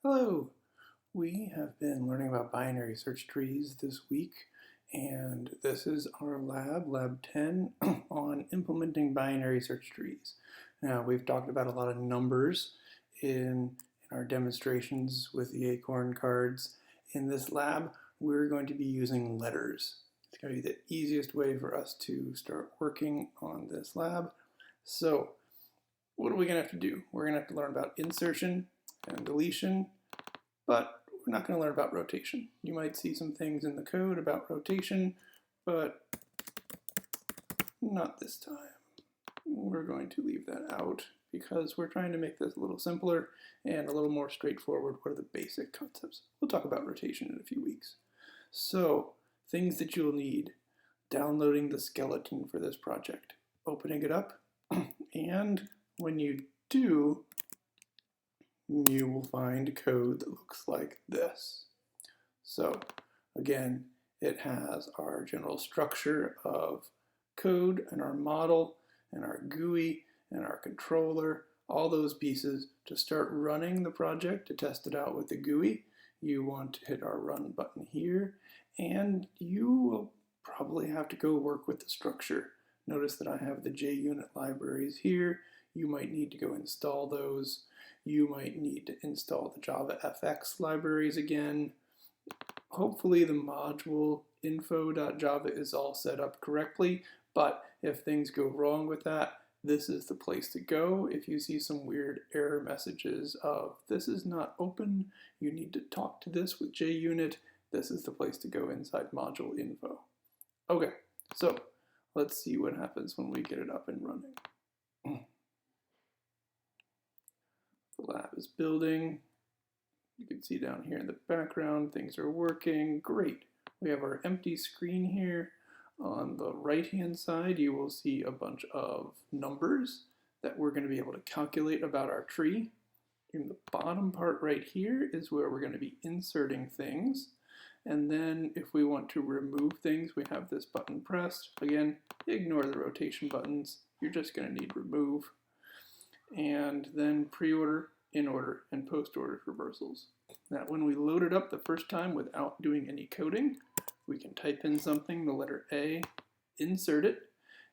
Hello! We have been learning about binary search trees this week, and this is our lab 10, on implementing binary search trees. Now, we've talked about a lot of numbers in our demonstrations with the Acorn cards. In this lab, we're going to be using letters. It's going to be the easiest way for us to start working on this lab. So, what are we going to have to do? We're going to have to learn about insertion and deletion, but we're not going to learn about rotation. You might see some things in the code about rotation, but not this time. We're going to leave that out because we're trying to make this a little simpler and a little more straightforward. What are the basic concepts? We'll talk about rotation in a few weeks. So, things that you'll need: downloading the skeleton for this project, opening it up, and when you do, you will find code that looks like this. So again, it has our general structure of code and our model and our GUI and our controller, all those pieces. To start running the project, to test it out with the GUI, you want to hit our run button here, and you will probably have to go work with the structure. Notice that I have the JUnit libraries here. You might need to go install those. You might need to install the JavaFX libraries again. Hopefully the module info.java is all set up correctly, but if things go wrong with that, this is the place to go. If you see some weird error messages of this is not open, you need to talk to this with JUnit, this is the place to go inside module info. Okay, so let's see what happens when we get it up and running. The lab is building. You can see down here in the background, things are working. Great. We have our empty screen here. On the right-hand side, you will see a bunch of numbers that we're going to be able to calculate about our tree. In the bottom part right here is where we're going to be inserting things. And then if we want to remove things, we have this button pressed. Again, ignore the rotation buttons. You're just going to need remove. And then pre-order, in-order, and post-order reversals. Now, when we load it up the first time without doing any coding, we can type in something, the letter A, insert it,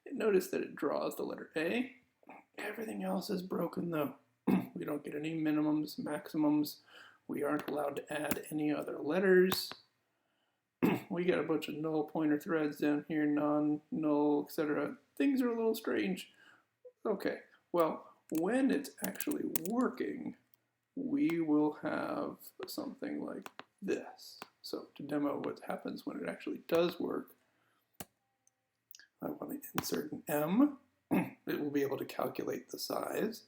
and notice that it draws the letter A. Everything else is broken though. We don't get any minimums, maximums. We aren't allowed to add any other letters. We get a bunch of null pointer threads down here, non, null, etc. Things are a little strange. Okay, well, when it's actually working, we will have something like this. So to demo what happens when it actually does work, I want to insert an M. It will be able to calculate the size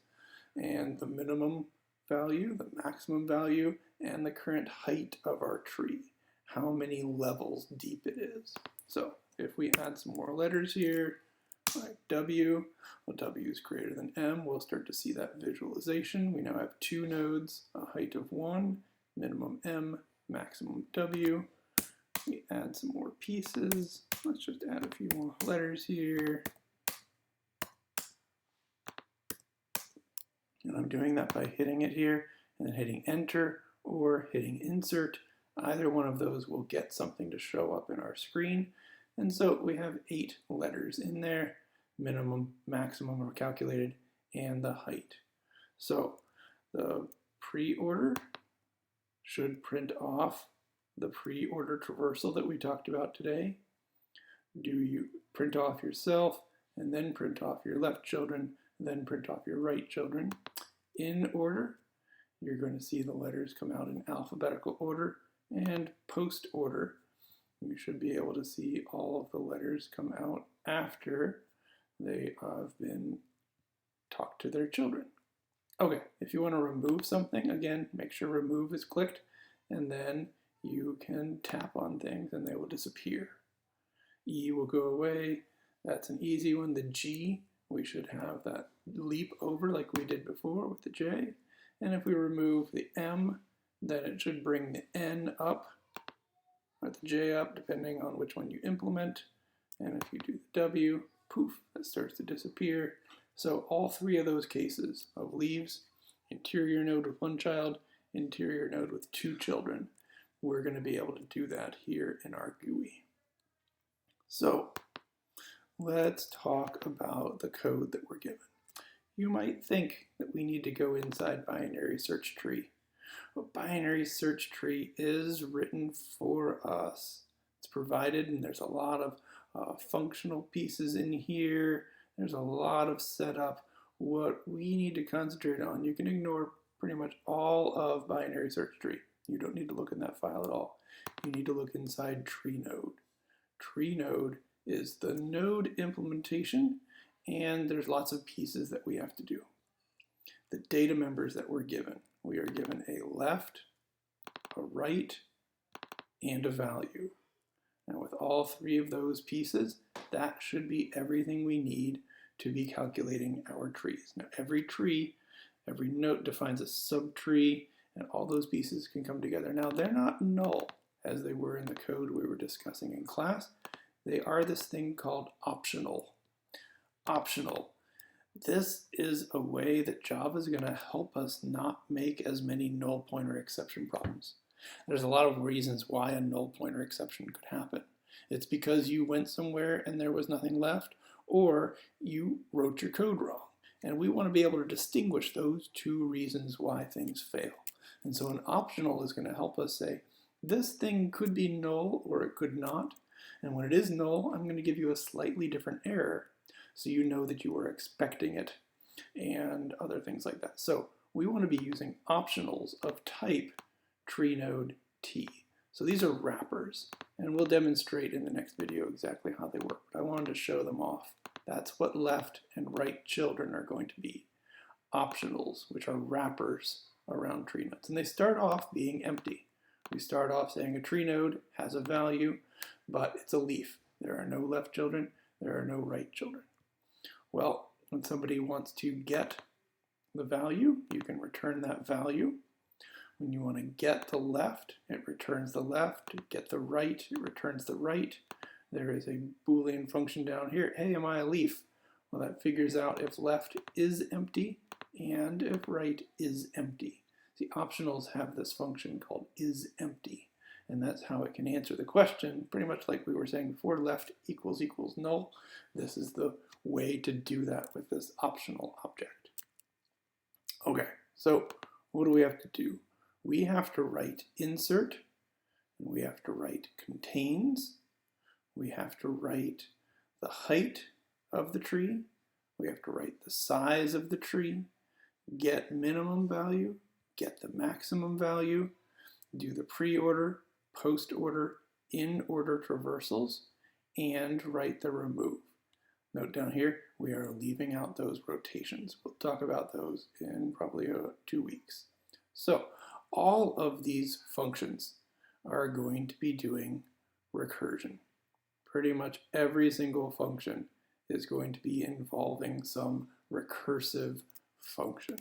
and the minimum value, the maximum value, and the current height of our tree, how many levels deep it is. So if we add some more letters here, like W, well, W is greater than M, we'll start to see that visualization. We now have two nodes, a height of 1, minimum M, maximum W. We add some more pieces. Let's just add a few more letters here. And I'm doing that by hitting it here and then hitting enter or hitting insert. Either one of those will get something to show up in our screen. And so we have 8 letters in there. Minimum, maximum are calculated, and the height. So the pre-order should print off the pre-order traversal that we talked about today. Do you print off yourself, and then print off your left children, and then print off your right children. In order, you're going to see the letters come out in alphabetical order, and post order, you should be able to see all of the letters come out after they have been talked to their children. Okay, if you want to remove something, again, make sure remove is clicked, and then you can tap on things and they will disappear. E will go away. That's an easy one. The G, we should have that leap over like we did before with the J. And if we remove the M, then it should bring the N up, or the J up, depending on which one you implement. And if you do the W, poof, that starts to disappear. So all 3 of those cases of leaves, interior node with 1 child, interior node with 2 children. We're going to be able to do that here in our GUI. So let's talk about the code that we're given. You might think that we need to go inside binary search tree. But binary search tree is written for us. It's provided, and there's a lot of functional pieces in here. There's a lot of setup. What we need to concentrate on, you can ignore pretty much all of binary search tree. You don't need to look in that file at all. You need to look inside tree node. Tree node is the node implementation, and there's lots of pieces that we have to do. The data members that we're given. We are given a left, a right, and a value. And with all 3 of those pieces, that should be everything we need to be calculating our trees. Now every tree, every node defines a subtree, and all those pieces can come together. Now they're not null, as they were in the code we were discussing in class. They are this thing called optional. Optional. This is a way that Java is going to help us not make as many null pointer exception problems. There's a lot of reasons why a null pointer exception could happen. It's because you went somewhere and there was nothing left, or you wrote your code wrong. And we want to be able to distinguish those 2 reasons why things fail. And so an optional is going to help us say, this thing could be null or it could not. And when it is null, I'm going to give you a slightly different error, so you know that you were expecting it, and other things like that. So we want to be using optionals of type tree node T. So these are wrappers, and we'll demonstrate in the next video exactly how they work, but I wanted to show them off. That's what left and right children are going to be. Optionals, which are wrappers around tree nodes. And they start off being empty. We start off saying a tree node has a value, but it's a leaf. There are no left children, there are no right children. Well, when somebody wants to get the value, you can return that value. When you want to get the left, it returns the left. Get the right, it returns the right. There is a Boolean function down here. Hey, am I a leaf? Well, that figures out if left is empty and if right is empty. The optionals have this function called isEmpty, and that's how it can answer the question, pretty much like we were saying before, left equals null. This is the way to do that with this optional object. Okay, so what do we have to do? We have to write insert, and we have to write contains, we have to write the height of the tree, we have to write the size of the tree, get minimum value, get the maximum value, do the pre-order, post-order, in-order traversals, and write the remove. Note down here, we are leaving out those rotations. We'll talk about those in probably 2 weeks. So all of these functions are going to be doing recursion. Pretty much every single function is going to be involving some recursive function.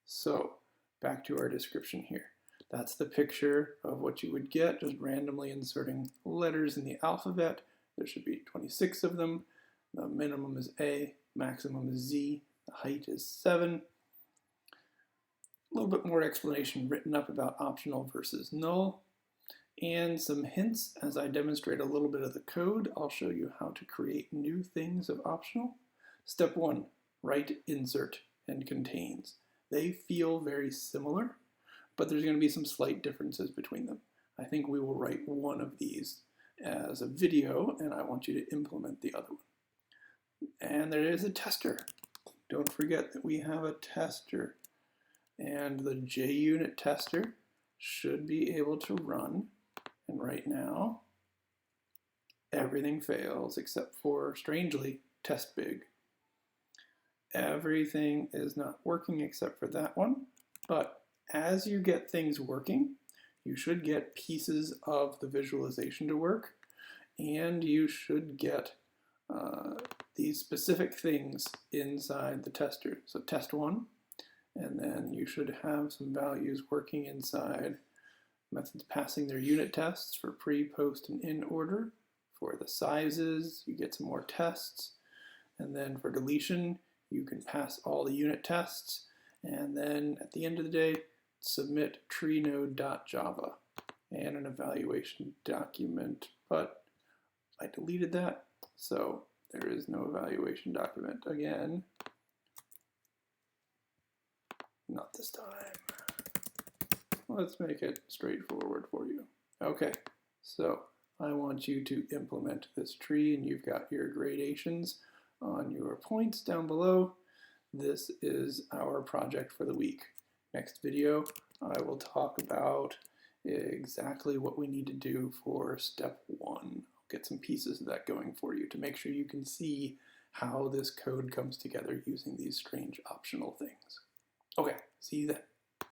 So back to our description here. That's the picture of what you would get, just randomly inserting letters in the alphabet. There should be 26 of them. The minimum is A, maximum is Z, the height is 7. A little bit more explanation written up about optional versus null, and some hints as I demonstrate a little bit of the code. I'll show you how to create new things of optional. Step 1, write insert and contains. They feel very similar, but there's going to be some slight differences between them. I think we will write one of these as a video, and I want you to implement the other one. And there is a tester. Don't forget that we have a tester, and the JUnit tester should be able to run, and right now everything fails except for, strangely, test big. Everything is not working except for that one, but as you get things working, you should get pieces of the visualization to work, and you should get these specific things inside the tester. So test 1, and then you should have some values working inside methods passing their unit tests for pre, post, and in order. For the sizes, you get some more tests, and then for deletion, you can pass all the unit tests, and then at the end of the day, submit treenode.java and an evaluation document, but I deleted that, so there is no evaluation document again. Not this time. Let's make it straightforward for you. Okay, so I want you to implement this tree, and you've got your gradations on your points down below. This is our project for the week. Next video, I will talk about exactly what we need to do for step 1. I'll get some pieces of that going for you to make sure you can see how this code comes together using these strange optional things. Okay, see you then.